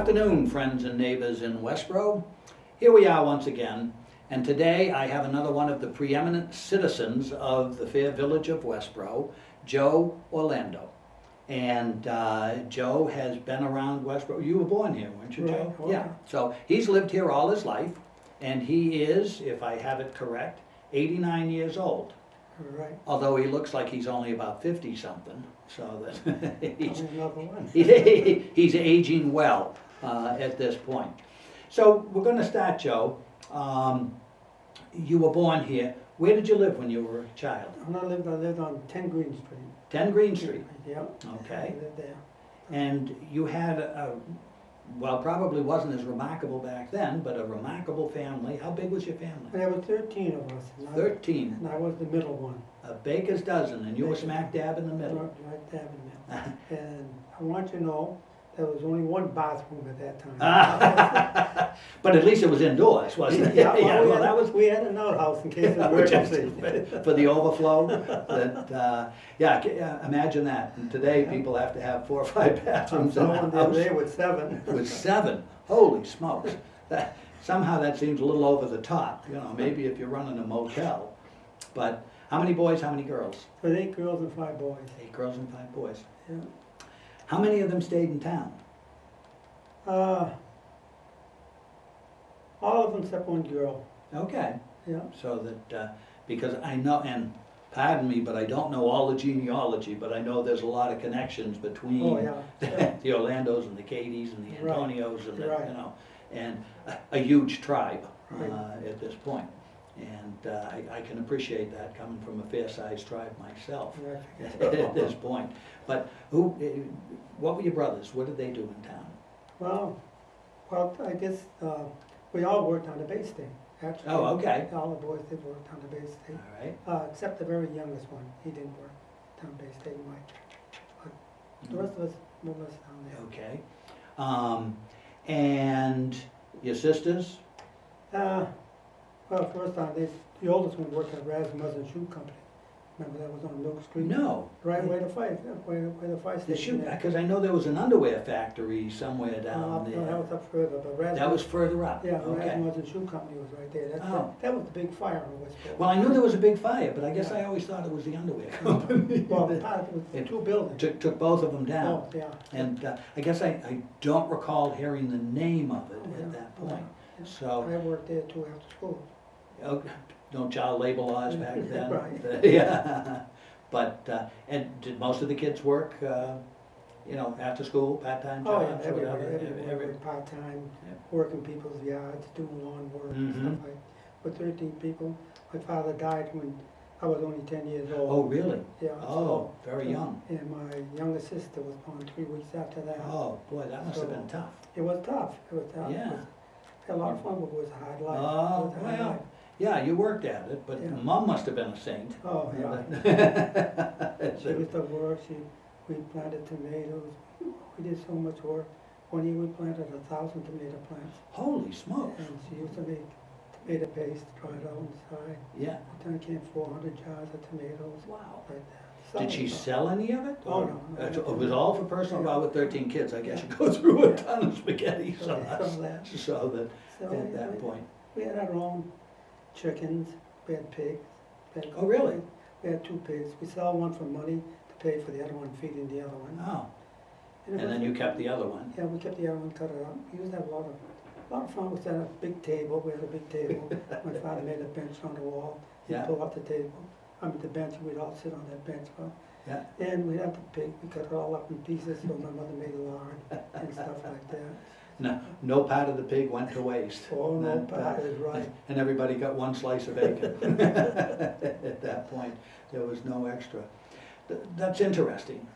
afternoon, friends and neighbors in Westborough. Here we are once again, and today I have another one of the preeminent citizens of the fair village of Westborough, Joe Orlando. And Joe has been around Westborough. You were born here, weren't you, Joe? Right. Yeah. So he's lived here all his life, and he is, if I have it correct, 89 years old. Right. Although he looks like he's only about 50-something, so that he's, Another one. he's aging well at this point. So we're going to start, Joe. You were born here. Where did you live when you were a child? When I lived on 10 Green Street. 10 Green Street. Yeah. Okay. I lived there. And you had well, probably wasn't as remarkable back then, but a remarkable family. How big was your family? There were 13 of us. And 13. And I was the middle one. A baker's dozen, and you were Baker's smack dab in the middle. Right dab in the middle. And I want you to know, there was only one bathroom at that time. But at least it was indoors, wasn't it? Well, that was we had an outhouse in case of emergency. for the overflow. Imagine that. And today, people have to have 4 or 5 bathrooms in the Someone the other day house. with 7. With 7, holy smokes! Somehow that seems a little over the top. You know, maybe if you're running a motel. But how many boys? How many girls? With 8 girls and 5 boys. 8 girls and 5 boys. Yeah. How many of them stayed in town? All of them except one girl. Okay. Yeah. So that, because I know, and pardon me, but I don't know all the genealogy, but I know there's a lot of connections between Oh, yeah. the Orlandos and the Katie's and the Right. Antonios and the, Right. you know, and a huge tribe Right. at this point. And I can appreciate that coming from a fair-sized tribe myself at this point. But what were your brothers? What did they do in town? Well, I guess we all worked on the Bay State, actually. Oh, okay. All the boys did work on the Bay State, All right. except the very youngest one. He didn't work down Bay State much. But the rest of us, more or less down there. Okay. And your sisters? Well, first time, the oldest one worked at Rasmussen Shoe Company. Remember that was on Milk Street? No. Right where the fire station is. Because I know there was an underwear factory somewhere down No, that there. was up further, but Rasmussen. That was further up? Yeah, Okay. Rasmussen Shoe Company was right there. That was the big fire in Westborough. Well, I knew there was a big fire, but I guess Yeah. I always thought it was the underwear company. Well, part of it was It 2 buildings. Took both of them down. Oh, yeah. And I guess I don't recall hearing the name of it Oh, at yeah. that point. Yeah. So, I worked there too after school. no child labor laws back then? Right. Yeah. But, and did most of the kids work, after school, part-time Oh, jobs? yeah, whatever? everywhere, part-time, Yeah. working people's yards, doing lawn work and Mhm. stuff like. With 13 people, my father died when I was only 10 years old. Oh, really? Yeah. Oh, very young. And my younger sister was born 3 weeks after that. Oh, boy, that must have been tough. It was tough, It was Yeah. Had a lot of fun, but it was a hard life. Oh, It was a hard well, life. yeah, you worked at it, but Yeah. Mom must have been a saint. Oh, yeah. She So- used to work, we planted tomatoes, we did so much work. One year we planted 1,000 tomato plants, Holy smokes, and she used to make tomato paste, dry it out inside. yeah, One time came 400 jars of tomatoes, wow. like that. Did she sell any of it? Oh, or- no. It was all for personal, well, with 13 kids, I guess you go through a ton of spaghetti So, sauce. some of that. So that, So at that point, we had our own chickens, we had pigs. Oh, really? We had 2 pigs. We sell one for money to pay for the other one, feeding the other one. oh, it and was- then you kept the other one. Yeah, we kept the other one, cut it up. We used to have a lot of fun. We had a big table, we had a big table. My father made a bench on the wall. He'd Yeah. pull up the table, the bench, we'd all sit on that bench. Yeah. And we had the pig, we cut it all up in pieces, so my mother made lard and stuff like that. No part of the pig went to waste. Oh, no, That, that is right. And everybody got 1 slice of bacon. At that point, there was no extra. That's interesting.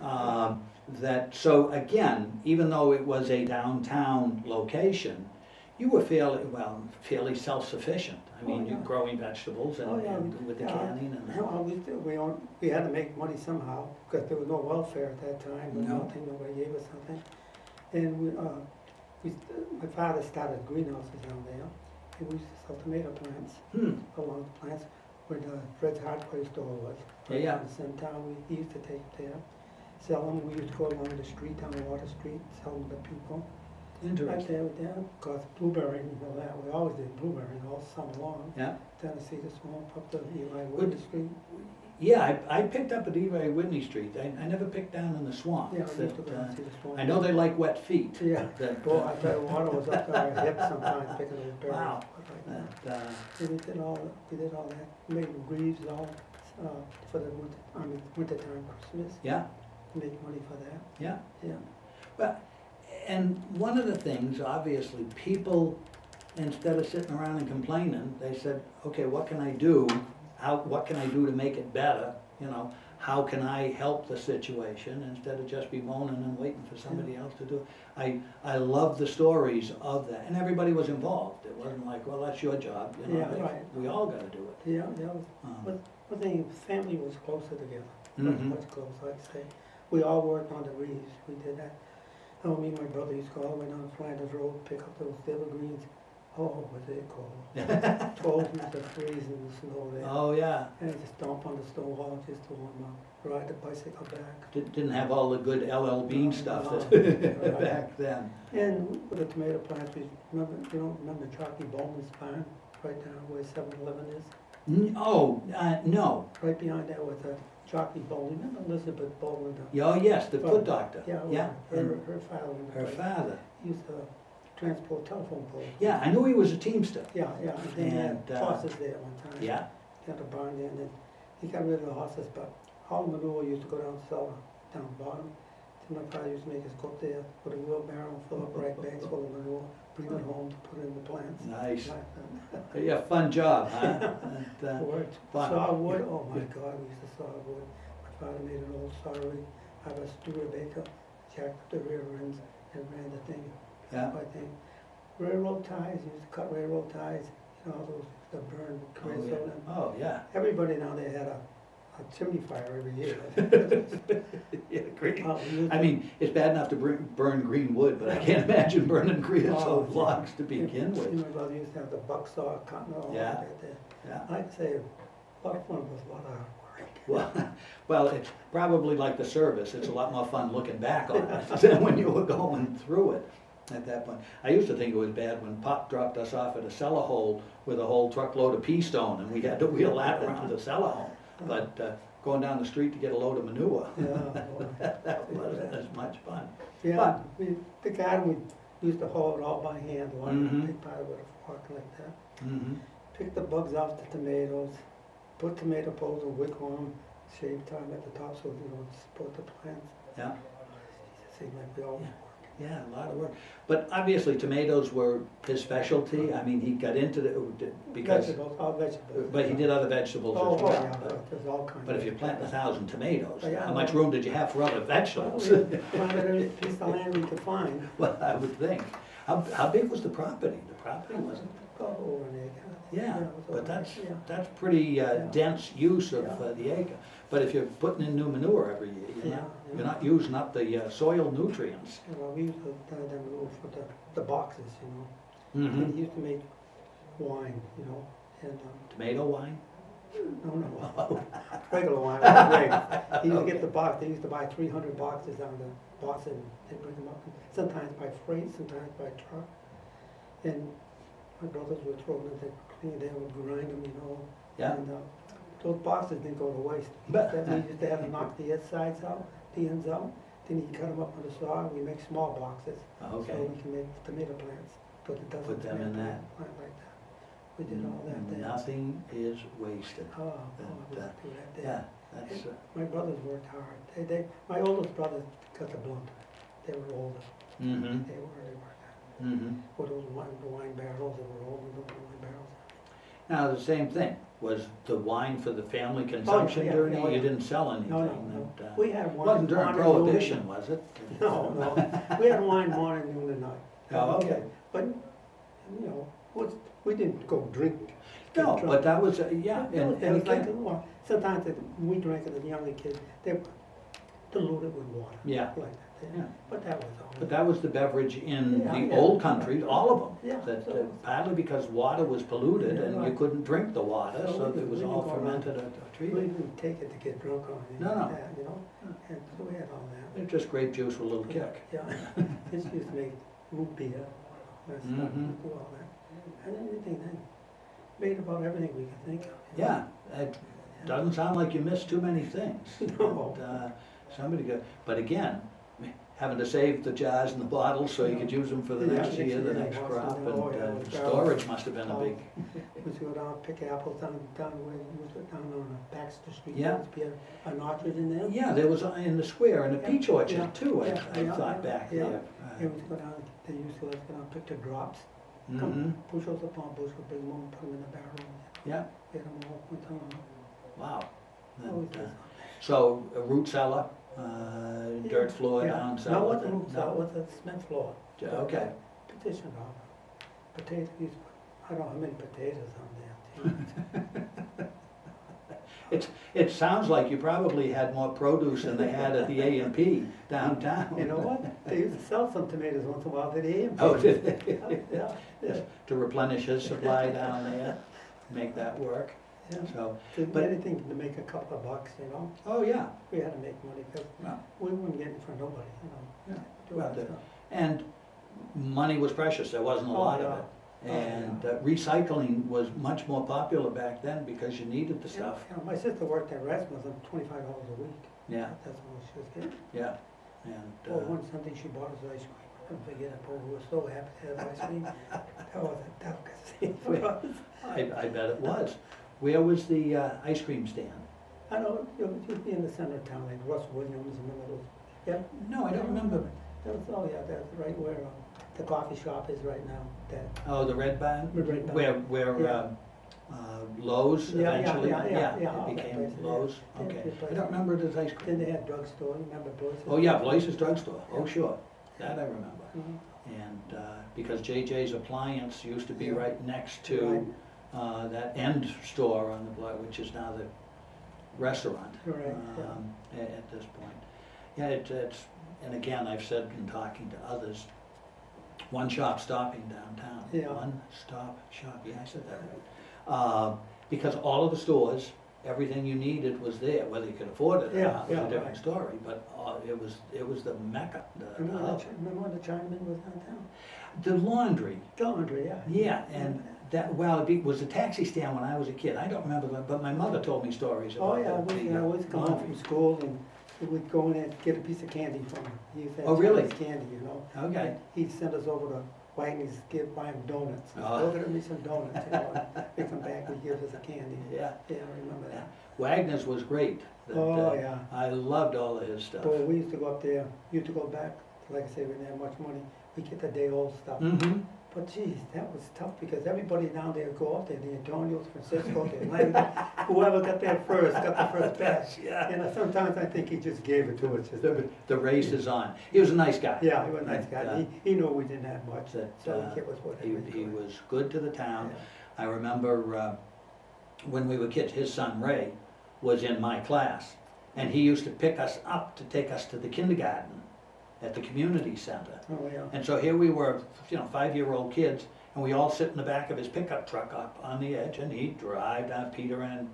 So again, even though it was a downtown location, you were fairly self-sufficient. I mean, Oh, yeah. you're growing vegetables and Oh, yeah, and with the yeah. canning and. Well, we had to make money somehow, because there was no welfare at that time, but No. nothing, nobody gave us something. And my father started greenhouses down there, and we used to sell tomato plants, along the plants, where the Fred's hardware store was. Yeah, yeah. In the same town, we used to take it there, sell them, we used to go along the street, down Water Street, sell them to people. Right Interesting. there, yeah, because blueberry, you know that, we always did blueberry all summer long. Yeah. Down to Cedar Swamp, up to Eli Whitney Street. Yeah, I picked up at Eli Whitney Street. I never picked down in the swamp. Yeah, I used to That, go down Cedar Swamp. I know they like wet feet. Yeah, That, well, I tell you, water was up to our hips sometimes picking those berries. Wow. But like that. that, And we did all that, made greaves all, for the winter time Christmas, yeah, make money for that, yeah. yeah. Well, and one of the things, obviously, people, instead of sitting around and complaining, they said, okay, what can I do? What can I do to make it better? You know, how can I help the situation instead of just be moaning and waiting for somebody else to do it? I love the stories of that, and everybody was involved. It wasn't like, well, that's your job, you know, Yeah, right. we all gotta do it. Yeah, Um, but one thing, family was closer together, Mhm. much closer, I'd say. We all worked on the reeds, we did that. Oh, me and my brother used to go all the way down Flanders Road, pick up those evergreens. Oh, was it cold? 12 minutes of freezing in the snow there. Oh, yeah, And just dump on the stone wall just to warm up, ride the bicycle back. didn't have all the good LL Bean No, stuff no. that, back then. And with the tomato plants, we remember, you don't remember Jockey Bowman's barn, right down where 7-Eleven is? No. Right behind that was a Jockey Bowman, remember Elizabeth Bowman? Oh, yes, the foot doctor. Yeah, Yeah, and her father owned the her place. father. He used to transport telephone poles. Yeah, I knew he was a Teamster. Yeah, and then he had And, horses there at one time. Yeah, He had a barn there, and then he got rid of the horses, but all the manure used to go down cellar, down bottom. So my father used to make us go up there with a wheelbarrow, fill up rag bags full of manure, bring it home to put in the plants. nice. Yeah, fun job, huh? And, Worked. fun. Saw wood, oh my God, we used to saw wood. My father made an old sawing, I was Studebaker, jacked the rear ends and ran the thing. Yeah. I think railroad ties, used to cut railroad ties, you know, all those, the burn creosote. And Oh, yeah. everybody now they had a chimney fire every year. Yeah, great. We used I to- mean, it's bad enough to burn green wood, but I can't imagine burning creosote Oh, logs to begin My with. brother used to have the buck saw cutting all Yeah. that there. Yeah. I'd say a lot of fun was a lot of hard work. Well, it's probably like the service. It's a lot more fun looking back on it than when you were going through it at that point. I used to think it was bad when Pop dropped us off at a cellar hole with a whole truckload of pea stone, and we had to wheel that around the cellar hole. But going down the street to get a load of manure, Yeah, boy. that wasn't as much fun. Yeah, the garden, we used to haul it all by hand, one Mhm. big pile with a fork like that. Mm-hmm. Pick the bugs off the tomatoes, put tomato poles and wick on them, shave time at the top so you don't support the plants. Yeah. It seemed like we all Yeah, a lot of work. But obviously tomatoes were his specialty. I mean, he got into because, vegetables, all vegetables. but he did other vegetables Oh, as oh, well. yeah, But- there's all kinds. But if you're planting 1,000 tomatoes, Yeah, how much well- room did you have for other vegetables? Well, we planted every piece of land we could find. Well, I would think. How big was the property? The property wasn't, About over an acre. yeah, it was but over- that's yeah. pretty Yeah. dense use of Yeah. the acre. But if you're putting in new manure every year, Yeah, you're not using up the soil nutrients. Yeah, well, we used to done them move for the boxes, you know. And Mhm. he used to make wine, you know, and, Tomato wine? no, regular wine, was great. He used to get the box, they used to buy 300 boxes down to Boston, they bring them up, sometimes by freight, sometimes by truck. And my brothers would throw them, they clean, they would grind them, you know. Yeah. And those boxes didn't go to waste. But- We used to have to knock the sides out, the ends out, then you cut them up on the saw, we make small boxes. Okay. So we can make tomato plants, put a dozen Put them in tomato that. plant like that. We did all that there. Nothing is wasted. Oh, boy, we That, used to do that Yeah, there. that's, My brothers worked hard. My oldest brother cut the blunt. They were older. mm-hmm, They really worked hard. mm-hmm. With those wine barrels, they were older, those wine barrels. Now, the same thing, was the wine for the family consumption yeah, during yeah, it? You yeah. didn't sell anything? No, no. and, We had wine. Wasn't during morning, noon, and Prohibition, was it? No, no. We had wine morning, noon, and night. Oh, okay. But, you know, we didn't go drink. get No, drunk. but that was, yeah, It and was like, again, well, sometimes we drank it as younger kids, they diluted with water. Yeah. Like that, Yeah. But that was all. but that was the beverage in Yeah, the yeah. old countries, all of them. Yeah, That so- partly because water was polluted Yeah, and you right. couldn't drink the water, So so we it was didn't all go around. fermented or We treated. didn't take it to get drunk on it. No, no. Like that, you know, and so we had all that. It's just grape juice with a little kick. Yeah, this used to make root beer, and stuff, Mhm. do all that. And anything then, made about everything we could think of. you know? Yeah, it doesn't sound like you missed too many things. No. And, somebody got, but again, having to save the jars and the bottles so you could use them for the Yeah, next year, the next yeah, crop, and oh, yeah, the the storage must have been a big, We used to go down, pick apples down where, you was down on Baxter Street. Yeah. There used to be an orchard in there. yeah, there was in the square, and a Yeah, peach yeah, orchard too, yeah, I yeah, thought yeah, back yeah. there. Yeah, we used to go down, they used to let us go down, pick the drops, Mhm. come, bushels upon bushels, bring them home, put them in the barrel, Yeah, get them all, put them on. wow. And, Always does. so, a root cellar, dirt floor Yeah. down No, cellar? with the roots out, with the cement floor. Okay. Petition off. Potatoes, I don't know how many potatoes on there. It sounds like you probably had more produce than they had at the A&P downtown. You know what? They used to sell some tomatoes once in a while, did they? Oh, did they? Yeah, yeah, To replenish his supply down there, make that work, yeah. so, Did But- anything to make a couple of bucks, you know? oh, yeah. We had to make money, because Well, we wouldn't get it for nobody, you know? Yeah, Do well, it, the- so. And money was precious, there wasn't a Oh, lot of yeah. it. Oh, And yeah. recycling was much more popular back then because you needed the Yeah, stuff. yeah, my sister worked at Rasmus on $25 a week. Yeah, That's what she was getting. yeah. And, Well, one Sunday she bought us ice cream. I don't forget it, but we were so happy to have ice cream. That was a delicacy for us. I bet it was. Where was the ice cream stand? I know, you'd be in the center of town, like Russ Williams and one of those. Yeah. No, I don't remember. That was, oh yeah, that's right where the coffee shop is right now, that. Oh, the Red Barn? The Red Barn. Where Yeah. Lowe's Yeah, yeah, eventually? yeah, yeah, yeah, It all that became place, yeah. Lowe's, Yeah, okay. good place. I don't remember it as ice cream. Then they had drugstore, you remember Bloise's? Oh, yeah, Blaze's Drugstore, oh, sure, that I remember. Mhm. And, because JJ's Appliance used to be Yeah. right next to, that end store on the block, which is now the restaurant. Right, yeah. At this point. Yeah, it's, and again, I've said in talking to others, one shop stopping downtown. Yeah. One stop shop, yeah, I said that right. Because all of the stores, everything you needed was there, whether you could afford it or Yeah, not was yeah, a different right. story, but it was the mecca, the hub. Remember when the Chinaman was downtown? The laundry, Laundry, yeah. yeah, and that, well, it was a taxi stand when I was a kid, I don't remember that, but my mother told me stories Oh, about yeah, the I was coming home laundry. from school and we'd go in and get a piece of candy from him. He used to have Oh, really? Chinese candy, you know? Okay, He'd send us over to Wagner's, buy him donuts. Oh. Go get me some donuts, you know? We come back, we give us a candy. yeah. Yeah, I remember that. Wagner's was great. That, Oh, yeah. I loved all of his stuff. Boy, we used to go up there, used to go back, like I say, we didn't have much money. We get the day old stuff. Mm-hmm. But geez, that was tough because everybody down there go up there, the Antonios, Francisco, the Orlando, whoever got there first, got the first batch. Yeah. And sometimes I think he just gave it to us. Just, The race is on. He was a nice guy. yeah, he was a nice guy. Uh, He knew we didn't have much, That, so he kept us what He was good to the town. Yeah. I remember when we were kids, his son Ray was in my class, and he used to pick us up to take us to the kindergarten at the community center. Oh, yeah. And so here we were, 5-year-old kids, and we all sit in the back of his pickup truck up on the edge, and he'd drive down Peter at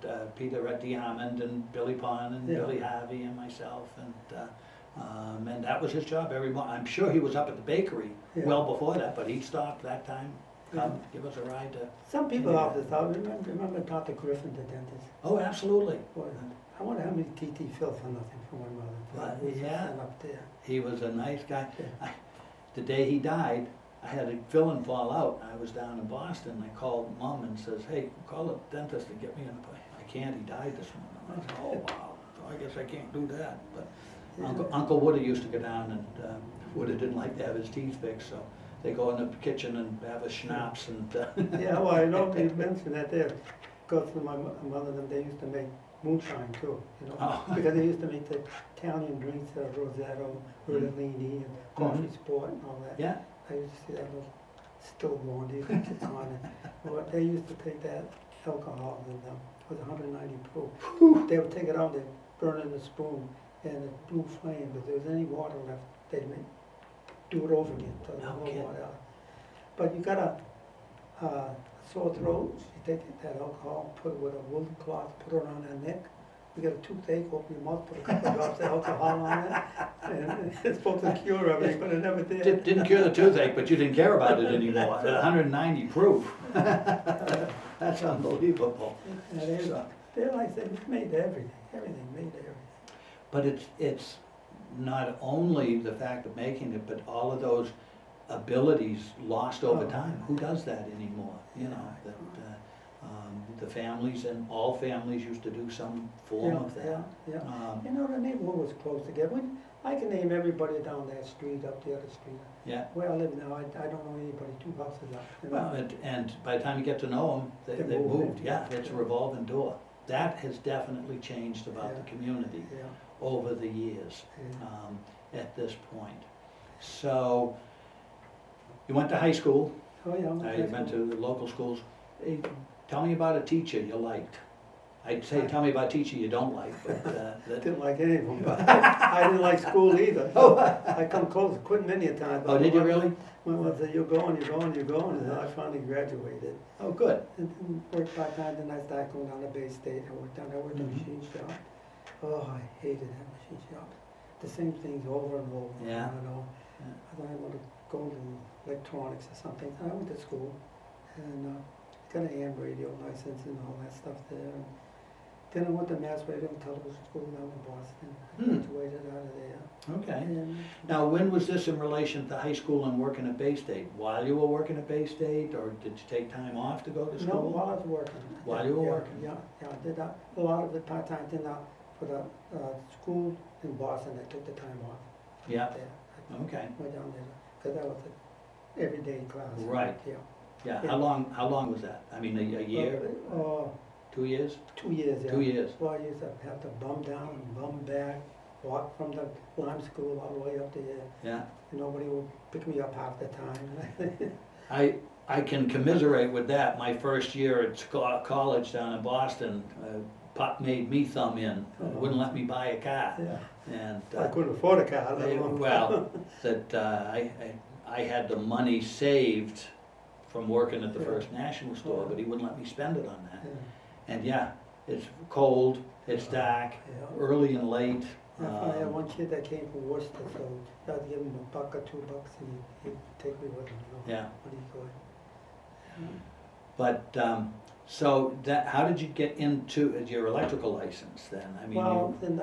DeHammond and Billy Pond and Yeah. Billy Harvey and myself, and that was his job every morning. I'm sure he was up at the bakery Yeah. well before that, but he'd stop that time, come, give us a ride to, Some people off the thought, remember Dr. Griffin, the dentist? oh, absolutely. Boy, I wonder how many TT filled for nothing for my mother. We used to Yeah. send up there. He was a nice guy. Yeah. The day he died, I had a fill-in fall out. I was down in Boston. I called Mom and says, hey, call the dentist and get me an appointment. I can't, he died this morning. I said, oh, wow, so I guess I can't do that. But Uncle Woody used to go down, and Woody didn't like to have his teeth fixed, so they go in the kitchen and have a schnapps and. Yeah, well, I know you mentioned that there, because my mother, they used to make moonshine too, you know? Oh. Because they used to make the Italian drinks, Rosetto, Rotellini, and Coffee Sport and all that. Yeah, I used to see that little still going, these kids on it. But they used to take that alcohol and it was 190 proof. They would take it out, they'd burn it in a spoon and it blew flame. If there was any water left, they'd do it over again, so there's No no kidding. water out. But you got a sore throat, you take that alcohol, put it with a woolen cloth, put it around her neck, you get a toothache, open your mouth, put a couple of drops of alcohol on it, and it's supposed to cure everything, but it never did. Didn't cure the toothache, but you didn't care about it anymore. At 190 proof. That's unbelievable. And So- they're like, they made everything made everything. But it's not only the fact of making it, but all of those abilities lost over Oh. time. Who does that anymore? You know, that, the families, and all families used to do some form of that. Yeah. Um, You know, the neighborhood was close together. I can name everybody down that street, up the other street. Yeah, Where I live now, I don't know anybody 2 houses up. You know? well, and by the time you get to know them, they moved. moved, yeah, it's a revolving door. That has definitely changed about the Yeah. community Yeah, over the years, yeah. at this point. So, you went to high school, Oh, yeah. you went to the local schools. Hey, tell me about a teacher you liked. I'd say, tell me about a teacher you don't like, but, that, Didn't like any of them, but I didn't like school either. Oh. I come close, quit many a time. oh, did you really? When I said, you're going, and then I finally graduated. Oh, good. And then worked part-time, then I started going down to Bay State, I worked in a Mhm. machine shop. Oh, I hated that machine shop. The same things over and over, Yeah. you know. Yeah. I thought I wanted to go to electronics or something. I went to school and got an AM radio license and all that stuff there. And then I went to Mass Radio and Television School down in Boston. I Hmm. graduated out of there. Okay. And Now, when was this in relation to high school and working at Bay State? While you were working at Bay State, or did you take time off to go to no, school? while I was working. While you were Yeah, working? Yeah, I did a lot of the part-time, then for the school in Boston, I took the time off. Yeah, There. okay. I went down there, because that was an everyday class. Right. Yeah. Yeah, Yeah. how long was that? I mean, a year, 2 years? 2 years, yeah. 2 years. Well, I used to have to bum down and bum back, walk from the Lime School all the way up there. Yeah. And nobody would pick me up half the time. I can commiserate with that. My first year at college down in Boston, Pop made me thumb in, wouldn't let me buy a car. Yeah. And, I couldn't afford a car. let alone- well, that I had the money saved from working at the Yeah. First National store, but he wouldn't let me spend it on that. Yeah. And yeah, it's cold, it's dark, Yeah. early and late. I had one kid that came from Worcester, so I'd give him $1 or $2 and he'd take me with him, you know, Yeah, when he could. but, so that, how did you get into your electrical license then? I mean, Well, you, then,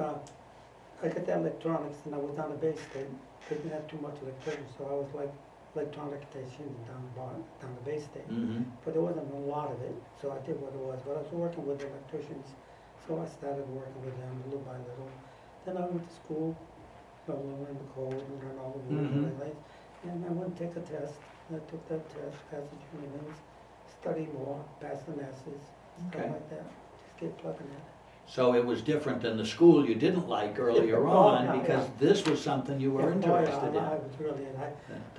I got that electronics and I was down at Bay State. They didn't have too much electricians, so I was like electronic technician down the Bay State. mhm, But there wasn't a lot of it, so I did what it was. But I was working with electricians, so I started working with them little by little. Then I went to school, you know, learn the code and learn all the rules and Mhm. everything. And I went to take a test. I took that test, passed the journeyman's, study more, passed the masses, stuff Okay. like that. Just keep plugging in. so it was different than the school you didn't like earlier Oh, on, yeah, because yeah. this was something you were interested in. I was really, and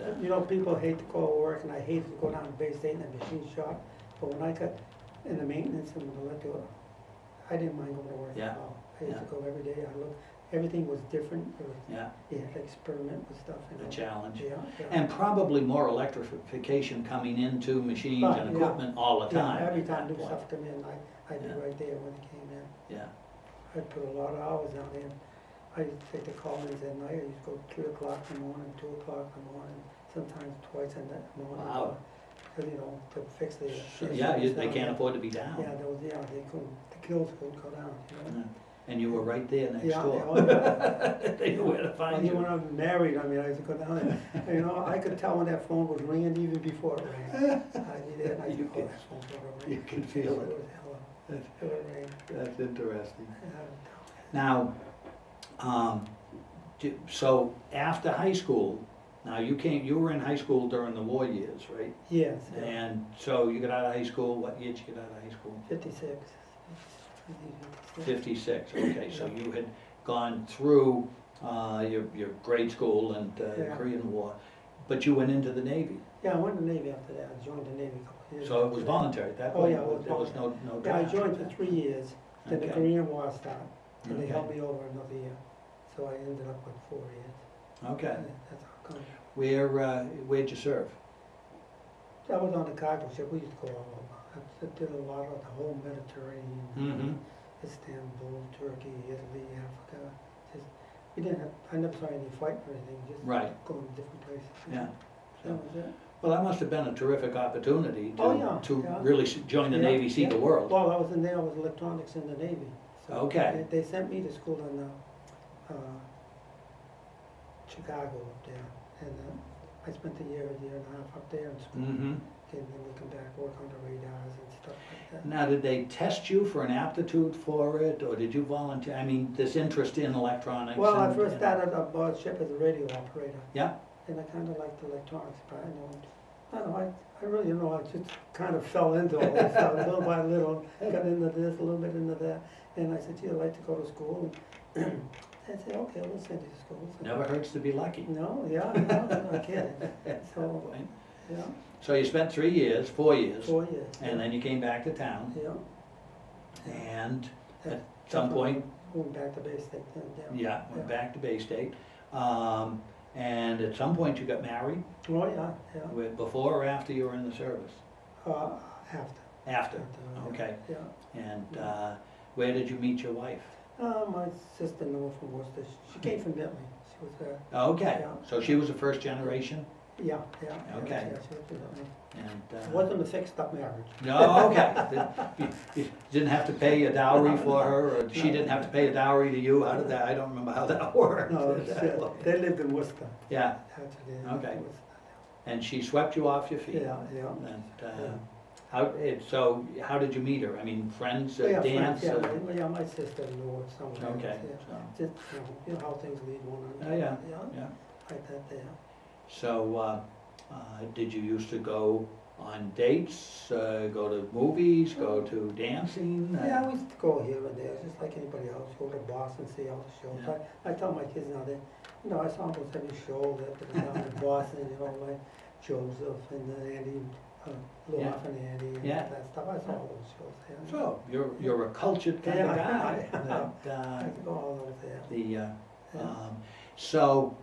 And, you know, people hate to go to work, and I hated to go down to Bay State in a machine shop, but when I got in the maintenance and the electrical, I didn't mind going to work Yeah, at all. I used yeah. to go every day, everything was different, Yeah, you had to experiment with stuff, you a know. challenge. Yeah, yeah. And probably more electrification coming into machines Right, and yeah. equipment all the Yeah, time. every at time that new point. stuff come in, I'd be Yeah. right there when it came in. Yeah, I put a lot of hours down there. I used to take the call-ins at night, I used to go 3 o'clock in the morning, 2 o'clock in the morning, sometimes twice in the morning. Wow. Cause you know, to fix the. So, yeah, they can't afford to be down. Yeah, there was, they couldn't, the kills couldn't go down, you know? Yeah. And you were right there next Yeah, door. yeah. They knew where to Well, find when you. I'm married, I mean, I used to go down there, you know, I could tell when that phone was ringing even before it rang. I'd be there and I'd You call could- that phone for a You ring. can feel it. was hella, it would ring. That's interesting. Yeah. Now, so after high school, now you were in high school during the war years, right? Yes, yeah, And so you got out of high school, what year did you get out of high school? 56. 56, okay, so you had gone through your grade school and Yeah. Korean War, but you went into the Navy, Yeah, I went to the Navy after that, I joined the Navy a couple of years. so it after was that. voluntary at that Oh, point? yeah, it was There was no Yeah, I draft? joined for 3 years, then the Okay. Korean War started, and they Okay. held me over another year, so I ended up with 4 years. Okay, And that's how come. where'd you serve? I was on the cargo ship, we used to go all over. I did a lot of the whole Mediterranean. Mhm. Istanbul, Turkey, Italy, Africa. Just, we didn't have, I never saw any fight or anything, just Right. going to different places. Yeah. That was it. Well, that must have been a terrific opportunity Oh, yeah, to yeah. really join the Yeah, Navy, see the yeah. world. Well, I was in there, I was electronics in the Navy. So Okay. They sent me to school in Chicago up there, and I spent a year and a half up there in school. Mm-hmm. And then we come back, work on the radars and stuff like that. Now, did they test you for an aptitude for it, or did you volunteer? I mean, this interest in electronics? Well, I and- first started aboard ship as a radio operator. Yeah. And I kind of liked electronics, but I don't know, I really, I just kind of fell into all this stuff, little by little, got into this, a little bit into that. And I said, gee, I'd like to go to school. And I said, okay, we'll send you to school. So, Never hurts to be lucky. no, yeah, no, I kidding. So, Right. yeah, So you spent 4 years, 4 years. and then you came back to town, Yeah. and That- at some point, Went back to Bay State then, yeah, went Yeah. back to Bay State. And at some point you got married, Oh, yeah, yeah. before or after you were in the service? After. After, Yeah. okay. Yeah. And where did you meet your wife? My sister-in-law from Worcester, she came from Bentley. She was, Okay, Yeah. so she was a first generation, yeah. Okay. Yeah, she was from Bentley. and, It wasn't a fixed-up marriage. no, okay. You didn't have to pay a dowry for her, or she didn't have to pay a dowry to you, how did that, I don't remember how that worked. No, they lived in Worcester. Yeah, Actually, Okay. Worcester. and she swept you off your feet. Yeah, yeah. And, how did you meet her? I mean, friends, Yeah, dance? friends, yeah, my sister knew it somewhere. Okay, Yeah. so, Just, how things lead one on. Oh, yeah. Yeah, yeah. like that there. So, did you used to go on dates, go to movies, go to dancing? Yeah, we used to go here and there, just like anybody else, go to Boston, see all the shows. Yeah. I tell my kids now that, I saw almost every show that was down in Boston, like Joseph and Andy, Little Yeah. Off and Andy and Yeah. that stuff. I saw all those shows there. So, you're a cultured kind of guy. Yeah. that, I could go all over there. The, Yeah. so,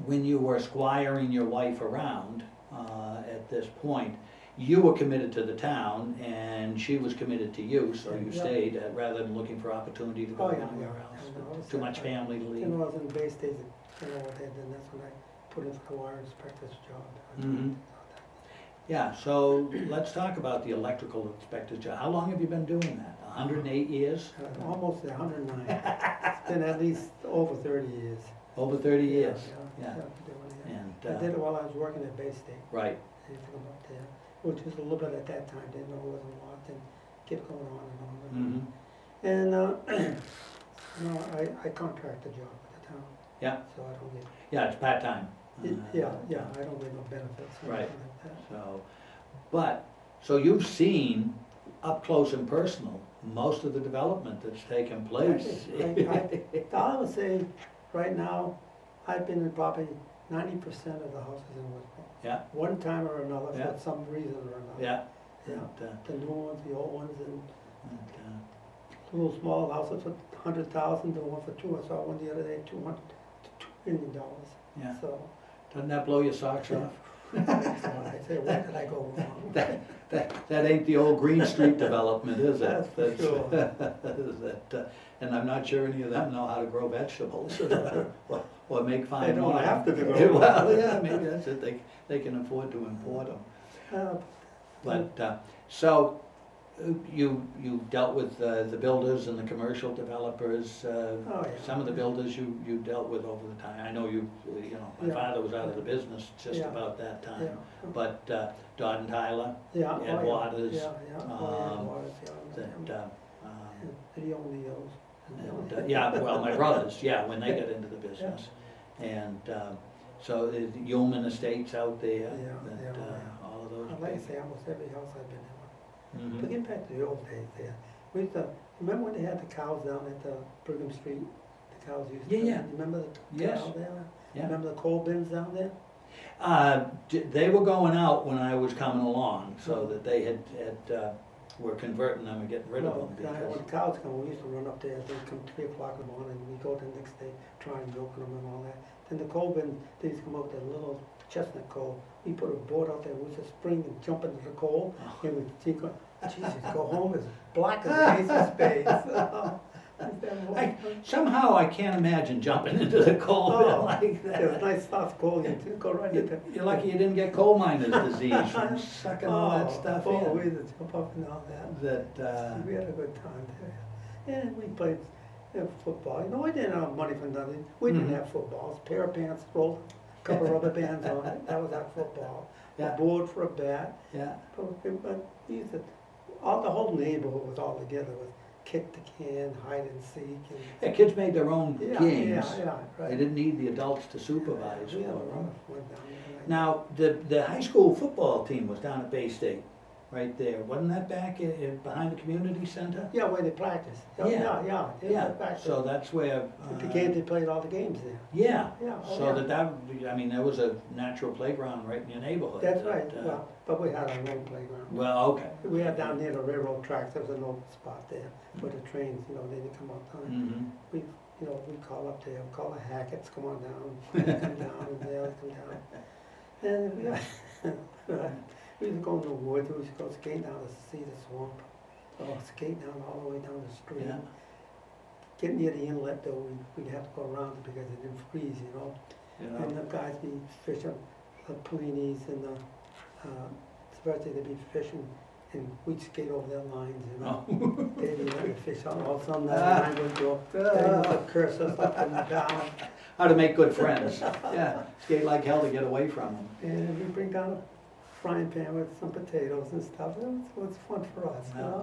when you were squiring your wife around, at this point, you were committed to the town, and she was committed to you, so you Yeah. stayed, rather than looking for opportunity to go Oh, yeah, anywhere yeah. else. And I was Too much at- family to leave. I was in Bay State, and that's when I put in for the wire inspector's job. Mhm. Yeah, so let's talk about the electrical inspector's job. How long have you been doing that? 108 years? Almost 109. It's been at least over 30 years. Over 30 years? Yeah. Yeah. doing it. And, I did it while I was working at Bay State. right, I used to come up there, which was a little bit at that time, didn't know it was a lot, and kept going on and on and on. mhm, And, I contract a job with the town. Yeah. So I don't get, yeah, it's part-time. yeah, I don't get no benefits or Right. anything like that. So, but, so you've seen up close and personal most of the development that's taken place. I would say, right now, I've been in probably 90% of the houses in Westborough. Yeah. One time or another, Yeah. for some reason or another. Yeah. Yeah, And, the new ones, the old ones, and and, little small houses with 100,000, the one for two, I saw one the other day, $2 million. yeah, So, doesn't that blow your socks off? I say, where did I go wrong? That ain't the old Green Street development, is it? That's for sure. Is that, and I'm not sure any of them know how to grow vegetables or make fine They don't wine. have to grow. Well, yeah, maybe that's it, they can afford to import them. Uh, But, so, you dealt with the builders and the commercial developers, Oh, yeah. some of the builders you dealt with over the time. I know my Yeah. father was out of the business just Yeah. about that Yeah, time. But Dodd and Tyler, yeah, Ed Waters, Yeah, yeah, Ed Waters, that, he owned Neo's. and, yeah, well, my brothers, yeah, when they got into the business. And so the Yeoman Estates out there, Yeah, that, yeah. all of those. I'd like to say almost every house I've been in. Mhm. But get back to the old days there. We used to, remember when they had the cows down at Brigham Street? The cows used to. Yeah. Remember the Yes. cow there? Yeah. Remember the coal bins down there? They were going out when I was coming along, so that they had we're converting them and getting rid of them When because, the cows come, we used to run up there, they'd come 3 o'clock in the morning, and we go the next day, try and milk them and all that. Then the coal bin, they used to come up with a little chestnut coal, we put a board out there, we used to spring and jump into the coal, and we'd see, Jesus, go home as black as an ace of spades. somehow I can't imagine jumping into the coal bin Oh, like It was that. nice soft coal, you go right into. You're lucky you didn't get coal miner's disease from sucking all that stuff Oh, we in. used to jump up and all that. That, We had a good time there. And we played football. You know, we didn't have money for nothing. We didn't Mhm. have footballs. Pair of pants, rolled, couple rubber bands on it. That was our football. Yeah. A board for a bat. yeah, But we used to, the whole neighborhood was all together with kick the can, hide and seek. yeah, kids made their own Yeah, games. yeah, right. They didn't need the adults to supervise We for had a lot them. of fun down there. Now, the high school football team was down at Bay State, right there. Wasn't that back behind the community center? Yeah, where they practiced. Yeah. Yeah. They Yeah, went back so there. that's where. The game, they played all the games there. Yeah, Yeah, oh, so yeah. I mean, there was a natural playground right in your neighborhood. That's that, right, well, but we had our own playground. Well, okay. We had down near the railroad tracks, there was an open spot there where the trains, they didn't come up time. Mm-hmm. We, we call up there, call the Hackett's, come on down, they come down, and they all come down. And we used to go in the woods, we used to go skate down to see the swamp, or skate down all the way down the stream. Yeah. Get near the inlet though, we'd have to go around it because it didn't freeze, You And know, the guys be fishing, the polinis and the, especially they'd be fishing, and we'd skate over their lines, oh. They'd be letting the fish out, all of a sudden that line would go, they would curse us up and down. How to make good friends. Yeah, skate like hell to get away from them. And we bring down a frying pan with some potatoes and stuff, it was fun for us, Yeah.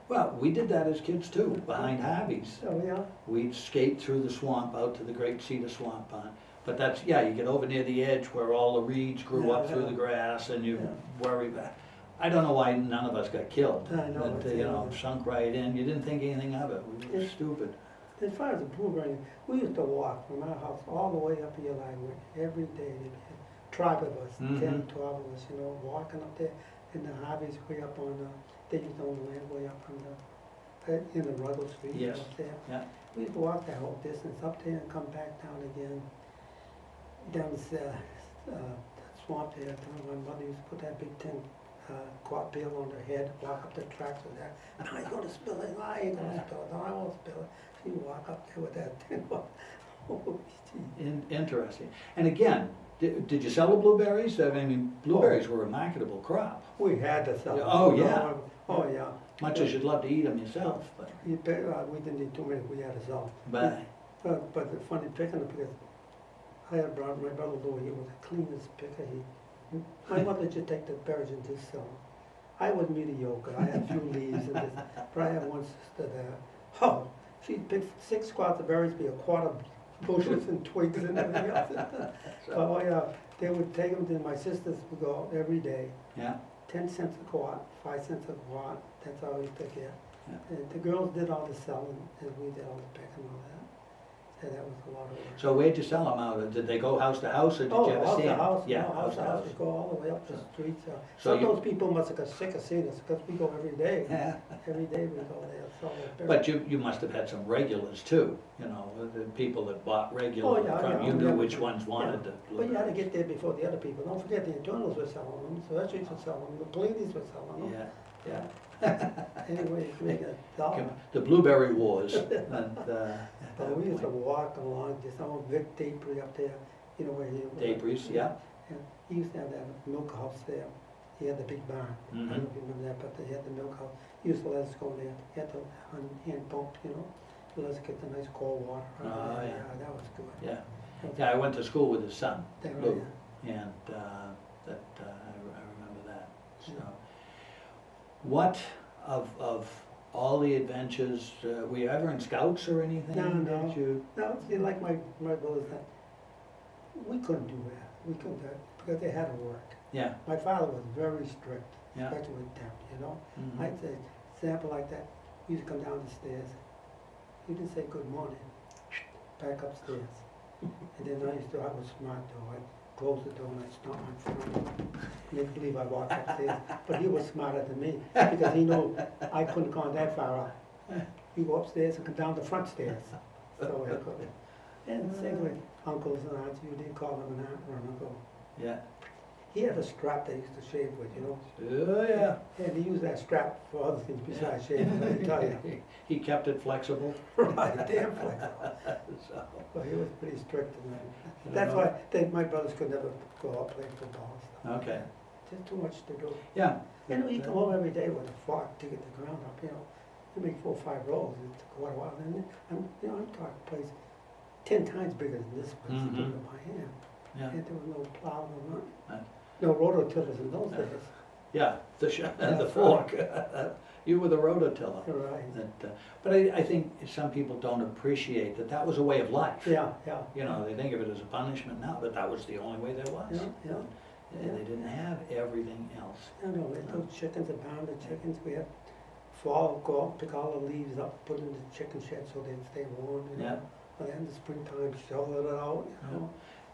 Well, we did that as kids too, behind Harvey's. So, yeah, We'd skate through the swamp out to the Great Cedar Swamp Pond. But that's, yeah, you get over near the edge where all the reeds grew up through the grass and you worry about. I don't know why none of us got killed. I know, But, sunk right in. You didn't think anything of it. We were Yeah. stupid. as far as the blueberry, we used to walk from our house all the way up to Eli every day. There'd be a tribe of us, 10, 12 of us, walking up there. And the Harveys way up on, they used to own the land way up on in the Ruggles Street Yes. up there. Yeah. We used to walk that whole distance up there and come back down again, down this swamp there. My mother used to put that big tin quart pail on her head, walk up the tracks with that. And I ain't gonna spill it, I ain't gonna spill it, no, I won't spill it. She walk up there with that tin. Oh, gee. Interesting. And again, did you sell the blueberries? I mean, blueberries were a marketable crop. We had to sell. Oh, yeah. Oh, yeah. Much as you'd love to eat them yourself, but. We didn't need too many, we had to sell. But But the funny picking it, because I had brought my brother Louis, he was the cleanest picker. My mother just take the berries and just sell them. I was mediocre, I had a few leaves and this, but I had one sister there. She'd pick 6 squads of berries, be a quart of bushes and twigs and everything else. Oh, yeah, they would take them, then my sisters would go every day, yeah, 10 cents a quart, 5 cents a quart, that's all we took care. Yeah. And the girls did all the selling, and we did all the picking and all that. And that was a lot of work. so where'd you sell them out? Did they go house to house or did you have a House to stand? house, Yeah, no, house to house, you go all the way up the streets. So Some you- of those people must have got sick of seeing us, because we go every day. Yeah. Every day we go there, sell their But you must have had some regulars too, the people that bought regular Oh, yeah, from, yeah, you knew yeah. which ones wanted the But you had to blueberries. get there before the other people. Don't forget the internals were selling them, the Westries were selling them, the Pleiades were selling them. Yeah, yeah. Anyway, you make a dollar. The blueberry wars. And, But we used to walk along, just on Vic Dapri up there, where he was. Debris, yeah. And he used to have that milk house there. He had the big barn. I don't know if you remember that, but he had the milk house. He used to let us go there. He had the hand pump, to let us get the nice cold water. out of Oh, there. yeah. That was good. Yeah, yeah, I went to school with his son, They were, Lou, yeah. and I remember that. So, what of all the adventures, were you ever in scouts or anything? No. Did you? No, see, like my brothers, we couldn't do that. We couldn't do it because they had to work. Yeah. My father was very strict, Yeah. especially with them, Mhm. I'd say, example like that, he used to come down the stairs, he didn't say good morning, back upstairs. And then I was smart though, I'd closed the door and I stomped my foot on it. Make believe I walked upstairs, but he was smarter than me, because he knew I couldn't go that far up. You go upstairs and come down the front stairs, so I could. And same with uncles and aunts, you didn't call them an aunt or an uncle. Yeah. He had a strap they used to shave with, you know. Oh, yeah. And he used that strap for other things besides shaving, let me tell you. He kept it flexible. Right, damn flexible. So, Well, he was pretty strict in that. I That's don't know. why my brothers could never go out playing football and stuff. Okay. Just too much to do. Yeah. You know, you come home every day with a fork to get the ground up, you know. You make 4 or 5 rolls, it took quite a while. And I'm talking place 10 times bigger than this place, to do it by hand. Yeah. And there was no plow, no nothing. Right. No rototillers in those Yeah. days. Yeah, the That's fork. You were the rototiller. You're right. But I think some people don't appreciate that that was a way of life. Yeah, yeah. You know, they think of it as a punishment now, but that was the only way there was. Yeah, yeah. And they didn't have everything else. I know, we had those chickens, a pound of chickens, we had fall, go out, pick all the leaves up, put in the chicken shed so they'd stay warm, you Yeah. know. And then in the springtime, shovel it out, you know.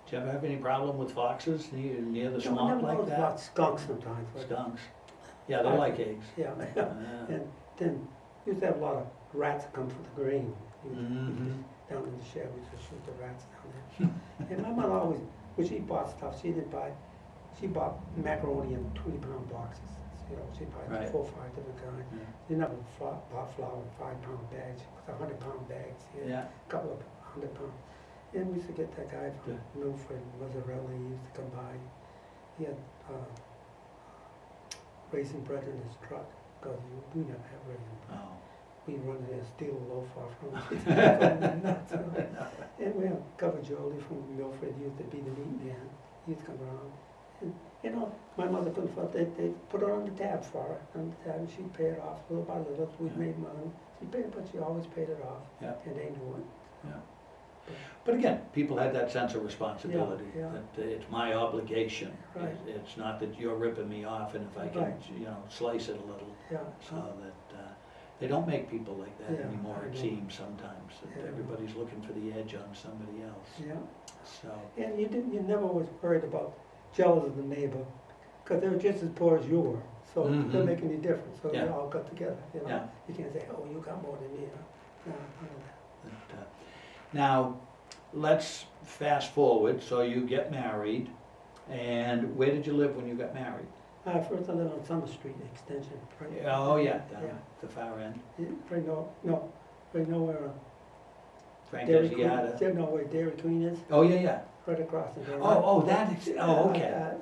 Do you ever have any problem with foxes near the No, swamp never like noticed that? about skunks sometimes, but, Skunks. Yeah, they like eggs. yeah. And then, used to have a lot of rats come for the grain. Down in the shed, we used to shoot the rats down there. And my mother always, when she bought stuff, she bought macaroni in 20-pound boxes. You know, she bought Right. 4 or 5 different kinds. Yeah. She never bought flour in 5-pound bags, 100-pound bags, Yeah. a couple of 100-pound. And we used to get that guy from Milford, Mozzarella, he used to come by. He had raisin bread in his truck, because we never have raisin bread. Oh. We run in there, steal a loaf off from him. And we have Cover Jolie from Milford, he used to be the meat man, he used to come around. And, you know, my mother couldn't afford, they put it on the tab for her, on the tab, and she'd pay it off little by little, we Yeah. made money. She paid it, but she always paid it off, Yeah. and they knew it. Yeah. But again, people had that sense of responsibility, Yeah, that it's my obligation. Right. It's not that you're ripping me off, and if I can, Right. you know, slice it a little, Yeah. so that, they don't make people like that Yeah, anymore, I it know. seems sometimes, that Yeah. everybody's looking for the edge on somebody else, Yeah, so. and you never was worried about jealous of the neighbor, because they were just as poor as you were, so it Mhm. didn't make any difference, so they Yeah. all got together, you know? Yeah. You can't say, oh, you got more than me, huh? No, none of that. But, now, let's fast forward, so you get married, and where did you live when you got married? First I lived on Summer Street Extension. Right, Oh, yeah, down Yeah. at the far end, Yeah, right know where Frank Dairy Queen, Asiata. you know where Dairy Queen is? Oh, yeah. Right across the door. Okay.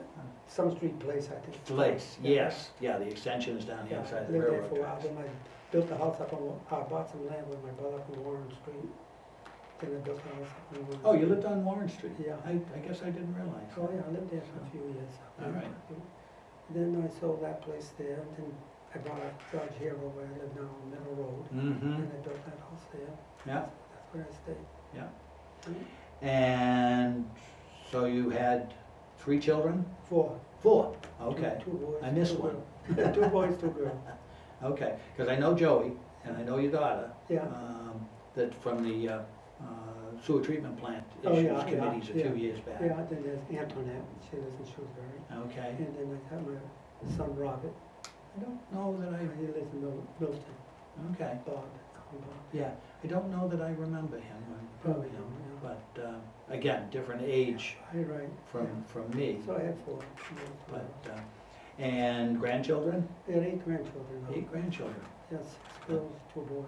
Summer Street Place, I think. Place, Yeah. yes, yeah, the extension is down the Yeah, outside the lived there railroad for a while, tracks. then I built a house up on, I bought some land with my brother up on Warren Street. Then I built a house up on Warren. Oh, you Street. lived on Warren Street? Yeah. I guess I didn't realize. Oh, yeah, I lived there for a few years. All right. Then I sold that place there, and then I bought a Dodge Hero where I live now on Meadow Road. Mm-hmm, And I built that house there. yeah, That's where I stayed. yeah. Mm. And so you had 3 children? 4. 4, okay, Two boys. I missed two one. girls. 2 boys, 2 girls. okay, because I know Joey, and I know your daughter, Yeah. that from the sewer treatment plant Oh, issues yeah, committees a yeah, few years back. Yeah, then there's Antoinette, she lives in Shrewsbury. Okay, And then I got my son Robert, I don't know that he lives in Milton, okay, Bob, call him Bob. yeah, I don't know that I remember him, I probably Oh, don't. yeah. But, again, different age Right. from me, So I had 4. but, and grandchildren? I had 8 grandchildren now. 8 grandchildren, Yes, 6 girls, 2 boys.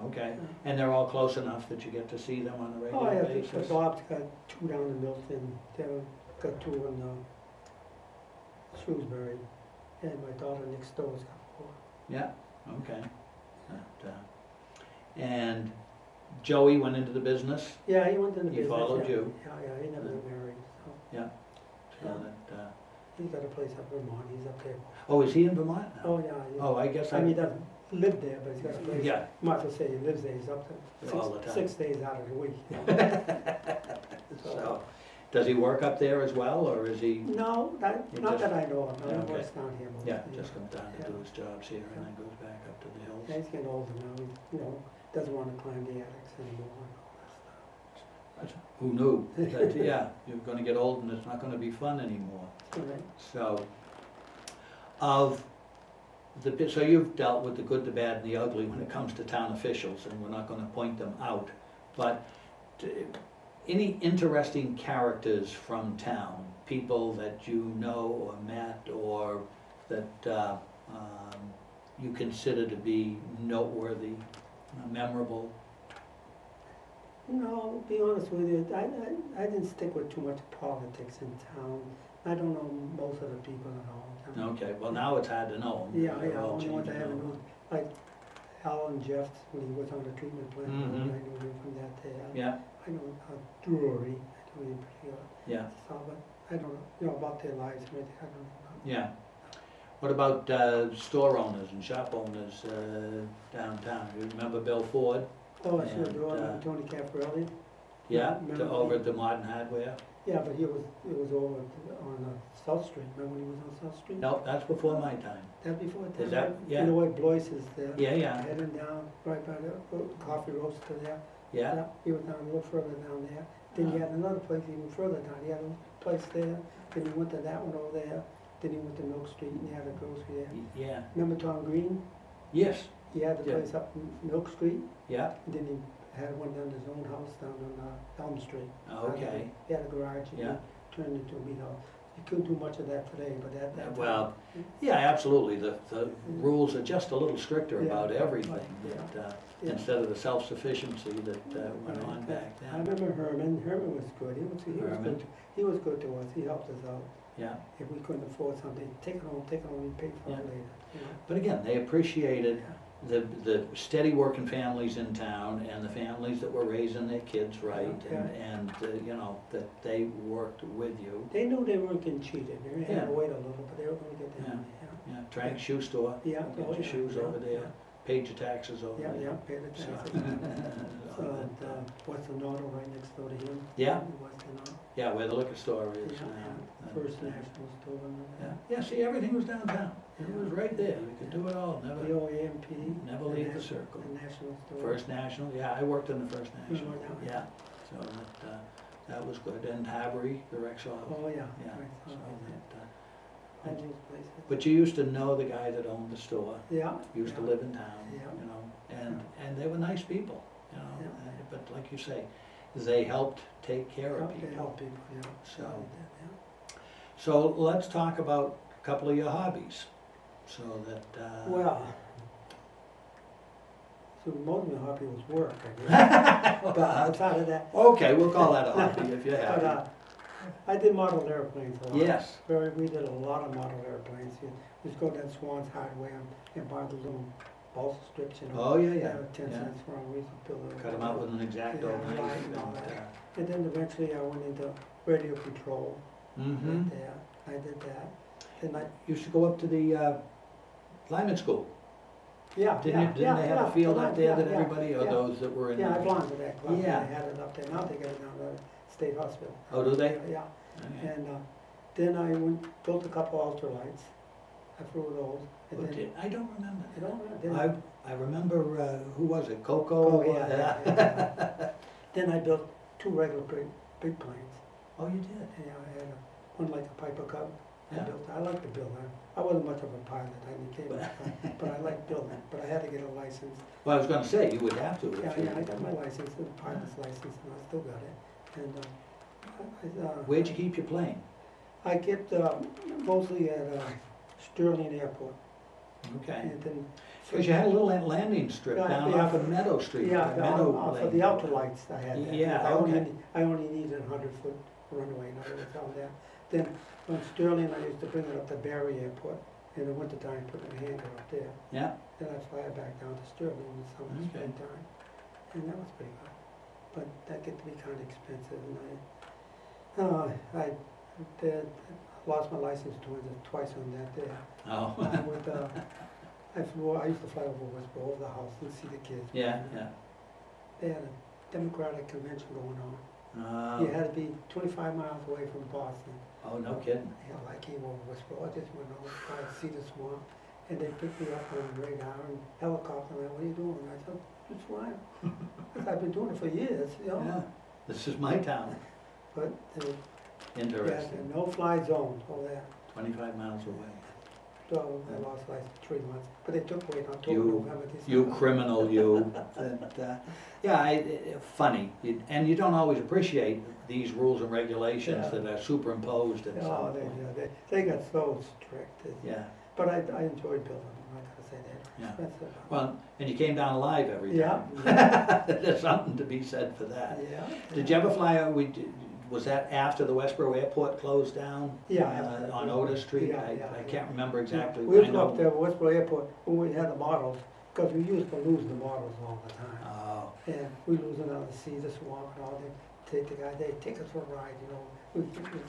okay, Yeah. and they're all close enough that you get to see them on a Oh, regular yeah, basis? Bob's got 2 down in Milton, got 2 in Shrewsbury, and my daughter next door's got 4. Yeah, okay. But, and Joey went into the business, Yeah, he went into He business. followed yeah. you. Yeah, he never got married, so so Yeah. that, he's got a place up in Vermont, he's up there. oh, is he in Vermont now? Oh, yeah. Oh, I guess I mean, he I, doesn't live there, but he's got a place. yeah, Might as well say he lives there, he's up there All the time. 6 days out of the week. You know? so, does he work up there as well, or is he, No, You not just- that I know of, no, Okay. he works down here mostly. yeah, just comes down to Yeah. do his jobs here and then goes back up to the Yeah, hills? he's getting older now, he, doesn't want to climb the attics anymore and all that stuff. who knew that, yeah, you're gonna get old and it's not gonna be fun anymore. Right. So, so you've dealt with the good, the bad, and the ugly when it comes to town officials, and we're not gonna point them out. But any interesting characters from town, people that you know or met, or that you consider to be noteworthy, memorable? No, to be honest with you, I didn't stick with too much politics in town. I don't know most of the people at all. Okay, well, now it's hard to know them. Yeah, They're all only ones I changing haven't over. known, like Alan Jeffs, when he was on the treatment plant, I Mhm. knew him from that day. Yeah, I know Drury, I know him pretty well, yeah, so, but I don't know, about their lives, and everything, I don't know. yeah. What about store owners and shop owners downtown? You remember Bill Ford? Oh, I sure And, do, Tony Caparelli. Yeah, Remember over he- at the Modern Hardware? Yeah, but it was over on South Street, remember when he was on South Street? No, that's before my time. That before that? Is that- right? yeah. You know what, Blois is there? Yeah, yeah, Heading down, right by the coffee roaster there. yeah, He was down a little further down there. Then he had another place even further down. He had a place there, then he went to that one over there, then he went to Milk Street and he had a grocery there. yeah, Remember Tom Green? yes, He had the Yeah. place up in Milk Street, yeah, and then he had one down his own house down on Elm Street. okay. He had a garage and Yeah. he turned into a meat house. You couldn't do much of that today, but that. Well, yeah, absolutely. The rules are just a little stricter Yeah, about everything, yeah, that, yeah. instead of the self-sufficiency that went on back I then. remember Herman. Herman was good. He was Herman. good. He was good to us. He helped us out. Yeah, If we couldn't afford something, take it home, and pay for it Yeah. later. You know? but again, they appreciated Yeah. the steady working families in town and the families that were raising their kids right, Yeah. and you know, that they worked with you. They knew they weren't getting cheated. They had Yeah. to wait a little, but they were going to get Yeah. down Yeah, Trank Shoe Store, there. get your shoes over there, paid your taxes over Yeah, there. yeah, pay the So- taxes. Western Auto right next door to him. Yeah. Western Auto. Yeah, where the liquor store is Yeah, now. First National Store. Yeah, yeah, see, everything was downtown. It was right there. You could do it all, The never, OAMP. never leave the circle. The National Store. First National, yeah, I worked in the First You National, were down there? yeah. So that was good. And Harbury, the Rexall. Oh, yeah. Yeah, Right, so all those places. but you used to know the guy that owned the store, Yeah. used to yeah. live in town, Yeah. you know, and they were nice people, you know. Yeah. But like you say, they helped take care of Help- they people. help people, yeah. So- Yeah. So let's talk about a couple of your hobbies, so that, Well, so most of my hobby was work, I guess. But outside of that, okay, we'll call that a hobby if you're but happy. I did model airplanes a lot. Yes, We did a lot of model airplanes. We just go down Swan's Highway and buy the little balsa strips, you know. oh, yeah, They yeah, were 10 yeah. cents for 'em. We used to build them. Cut them out with an X-Acto Yeah, knife right, and all and, that. And then eventually I went into radio control. mm-hmm. Right there. I did that. Then I, Used to go up to the lineman school. yeah, Didn't you, yeah, didn't they have yeah, a field up there yeah, that yeah, everybody, or yeah. those that were in? Yeah, I belonged to that club. Yeah. They had it up there. Now they got it down at the state hospital. Oh, do they? Yeah. Okay. And then I built a couple ultralights. I flew those. Oh, And then, I don't remember. I don't know. I remember, who was it, Coco? Oh, yeah. Then I built two regular big planes. Oh, you did? Yeah, I had one like a Piper Cub. Yeah. I like to build. I wasn't much of a pilot. I became a pilot, but I like building. But I had to get a license. Well, I was gonna say, you would have to. if you- Yeah, I got my license, the pilot's license, and I still got it. And Where'd you keep your plane? I get mostly at Sterling Airport, Okay. and then. Because you had a little landing strip Yeah, down yeah. off of Meadow Street. Yeah, Meadow for Lane. the ultralights I had that. Yeah, I only okay. need- I only needed a 100-foot runway, in other words, on that. Then from Sterling, I used to bring it up to Barry Airport, in the wintertime, put a hangar up there. Yeah, Then I'd fly it back down to Sterling in the summer, Okay. springtime, and that was pretty good. But that get to be kind of expensive, and I lost my license twice on that day. oh, I used to fly over Westborough, over the house, and see the kids. yeah, yeah. They had a Democratic convention going on. Uh, You had to be 25 miles away from Boston. Oh, no kidding. Hell, I came over Westborough, I just went over, tried to see the swamp, and they picked me up on the radar and helicopter, and I went, what are you doing? And I said, just flying. I've been doing it for years, you know. Yeah, This is my town. But, yeah, Interesting. no-fly zone over there. 25 miles away. So I lost like 3 months, but they took away in October, You- November, December. You criminal, you. Yeah, funny. And you don't always appreciate these rules and regulations Yeah. that are superimposed at some Oh, point. they got so strict. Yeah, But I enjoyed building them, I gotta say that. Yeah. Expensive. well, and you came down alive every Yeah, time. There's something to be said for that. yeah. Did you ever fly, was that after the Westborough Airport closed down? Yeah. after- On Otis Street? Yeah, I yeah, can't remember exactly. We I used to go up know. there at Westborough Airport when we had the models, because we used to lose the models all the time. Oh, And we lose it on the Cedar Swamp and all, they take the guy, they take us for a ride, you know,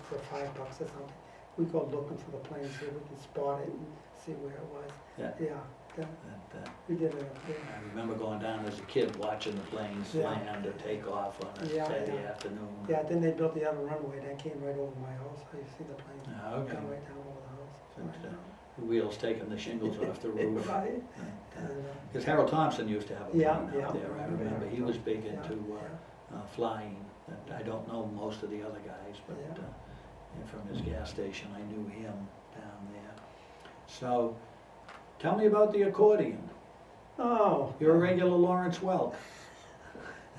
for $5 or something. We go looking for the plane, see if we can spot it and see where it was. yeah. Yeah, That, we did it up there. I remember going down as a kid watching the planes Yeah. land or take off on a Yeah, Saturday yeah. afternoon. Yeah, then they built the other runway, that came right over my house, I used to see the plane Oh, okay. come right down over the house. But, Right The wheels taking the shingles off the down. roof. Right, and, Because Harold Thompson used to have a plane Yeah, out yeah. there, I remember. He was big Yeah, into yeah. flying. And I don't know most of the other guys, but Yeah. and from his gas station, I knew him down there. So, tell me about the accordion. Oh. You're a regular Lawrence Welk.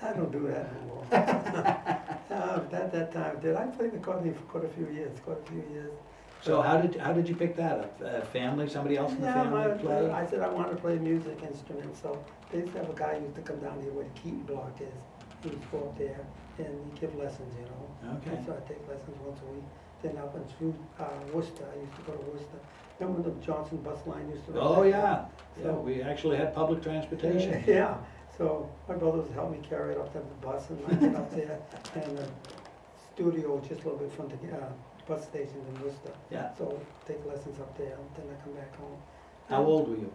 I don't do that anymore. At that time, I played the accordion for quite a few years. So how did you pick that up? Family, somebody else in the Yeah, family play? I said I wanted to play music instruments, so they used to have a guy who used to come down here where the Keaton block is. He would go up there and he'd give lessons, you know. Okay. So I'd take lessons once a week. Then up and through Worcester, I used to go to Worcester. Remember the Johnson bus line used to run? Oh, back yeah. there? Yeah, we actually had public transportation. Yeah, so my brothers helped me carry it up to the bus and I get up there and the studio was just a little bit from the bus station in Worcester. Yeah. So take lessons up there and then I come back home. How old were you?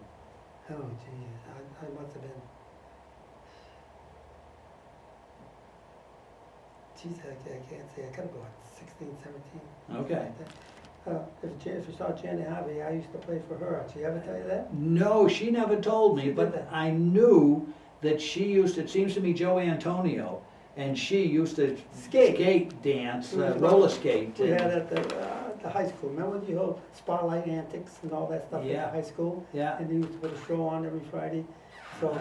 Oh geez, I must have been, geez, I can't say, I gotta go 16, 17. Okay. If you saw Janet Harvey, I used to play for her. Did she ever tell you that? No, she never told me, She did but that. I knew that she used, it seems to me Joe Antonio, and she used to Skate. dance, It was roller skate. We and- had at the high school. Remember the whole Spotlight Antics and all that stuff at Yeah. the high school? Yeah, And he used to put a show on every Friday. So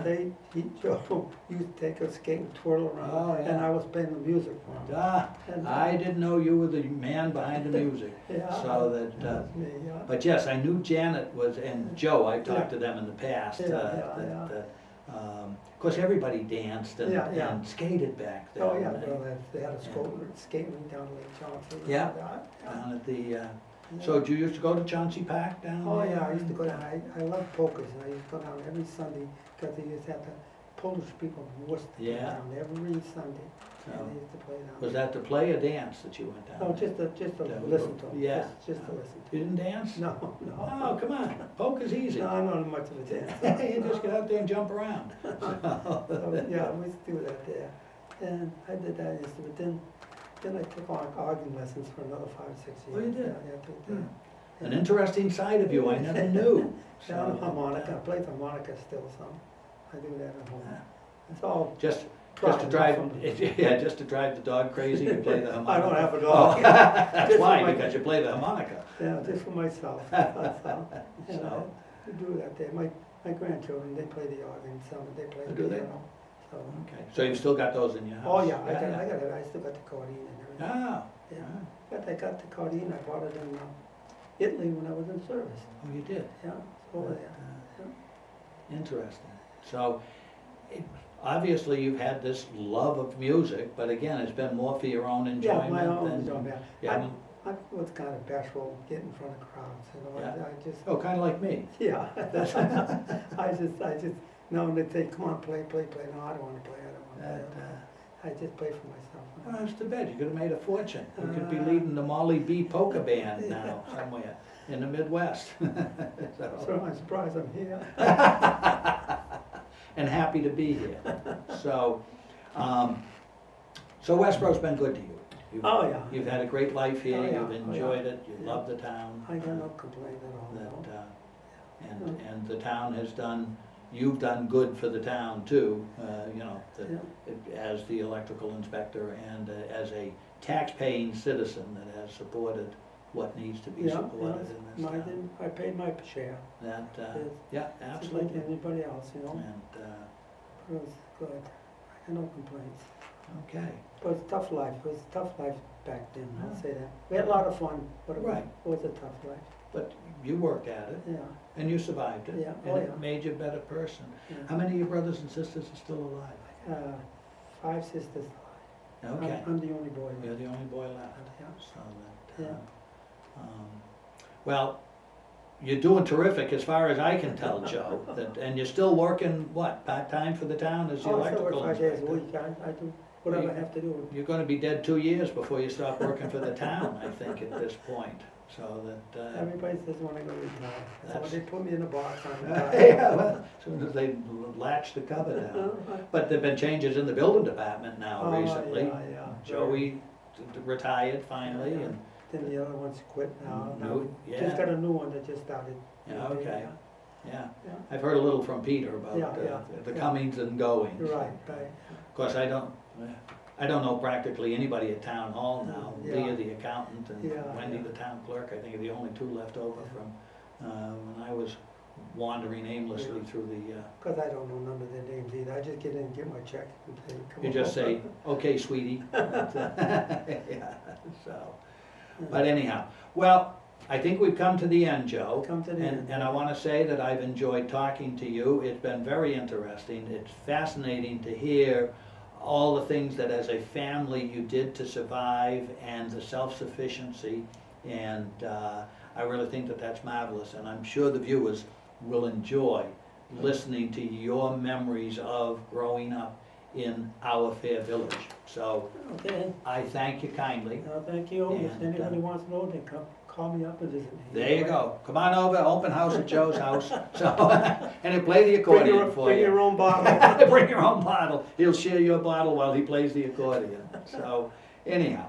Joe used to take us skating, and twirl around, Oh, yeah. and I was playing the music for him. And, I didn't know you were the man behind the music. Yeah, So that, was me, yeah. but yes, I knew Janet was, and Joe, I've talked to them in the past. Yeah. Of course, everybody danced and Yeah, yeah. and skated back then. Oh, yeah, well, they had a skating rink down in Lake Chauncey. Yeah. Yeah. Down at the, Yeah. so do you used to go to Chauncey Park down there? Oh, yeah, I used to go down, I love polkas, and I used to go down every Sunday, because they used to have the Polish people from Worcester come Yeah. down every Sunday, So, and they used to play down. was that to play or dance that you went down? No, there? just to That was- listen to them. yeah. Just to listen to You didn't dance? them. No, Oh, come on, polka's easy. no, I'm not much of a dancer. You just get out there and jump around. So, yeah, we used to do that there, and I did that yesterday, but then I took on organ lessons for another 5 or 6 years. Oh, you did? Yeah, I took that. An interesting side of you I never knew. Yeah, I'm a harmonica, I play the harmonica still some, I do that at home. Yeah. It's all Just pride, to not drive, from- yeah, just to drive the dog crazy, you play the I harmonica. don't have a Oh, dog. that's Just why, for my- because you play the harmonica. Yeah, just for myself, that's all. And So- I do that there. My grandchildren, they play the organ, some, they play Oh, the do they? piano, so. Okay, so you've still got those in your house? Oh, yeah, I still got the accordion and everything. Ah, Yeah, but I got the accordion, I bought it in Italy when I was in service, oh, you did? yeah, over there. Interesting. So, obviously you've had this love of music, but again, it's been more for your own Yeah, my enjoyment own than. enjoyment. Yeah, I was kind of bashful, getting in front of crowds, you know, Yeah. I just, oh, kind of like me. yeah, that's, I just, no, they say, come on, play, no, I don't wanna play, I don't wanna That, play. I just play for myself. Well, it's too bad, you could have made a fortune. You could be leading the Molly B polka band Yeah. now, somewhere in the Midwest. So- So I'm surprised I'm here. And happy to be here. So, so Westborough's been good to you. You've- Oh, yeah. You've had a great life here, Oh, yeah. you've Oh, yeah. enjoyed it, you Yeah. love the town. I got no complaint at all, That, no. and the town has done you've done good for the town too, you know, Yeah. as the electrical inspector and as a tax-paying citizen that has supported what needs to be Yeah, supported in this town. I paid my share, That, Yes. yeah, just like absolutely. anybody else, you know, And, it was good, I had no complaints. okay, But it's tough life, it was a tough life back then, I'll Yeah. say that. We had a lot of fun, but Right. it was a tough life, but you worked at it yeah, and you survived it. Yeah, And oh, it yeah. made you a better person. yeah. How many of your brothers and sisters are still alive? 5 sisters. Okay, I'm the only boy you're left. the only boy left. Yeah. So that, Yeah. well, you're doing terrific as far as I can tell, Joe. And you're still working, what, part-time for the town as the Oh, I still electrical work 5 days a inspector? week, I do whatever I have to do. You're gonna be dead 2 years before you stop working for the town, I think, at this point. So that, Everybody says when I go retire, so That's- they put me in a box on the yeah, well, as soon as they latch the cover down. But there've been changes in the building department now Oh, recently. yeah. Joey retired finally, Yeah. and, Then the other one's quit now. Now No, we yeah. just got a new one that just started. yeah, okay, yeah. Yeah. I've heard a little from Peter about Yeah, yeah, the yeah. comings and goings. You're right, right. Of course, I don't know practically anybody at town hall now. Yeah. Leah, the accountant, and Yeah, Wendy, yeah. the town clerk, I think are the only two left over Yeah. from, when I was wandering aimlessly Yeah. through the, Because I don't know none of their names either. I just get in and get my check and say, come you on. just say, okay, sweetie. Yeah, so, but anyhow, well, I think we've come to the end, Joe. Come to the end. And I want to say that I've enjoyed talking to you. It's been very interesting. It's fascinating to hear all the things that as a family you did to survive and the self-sufficiency. And I really think that that's marvelous. And I'm sure the viewers will enjoy listening to your memories of growing up in our fair village. So Okay, I thank you kindly. thank you. If And, anybody wants to know, they come, call me up and visit me. There you go. Come on over, open house at Joe's house. So, and he'll play the accordion for Bring you. your own bottle. Bring your own bottle. He'll share your bottle while he plays the accordion. So, anyhow,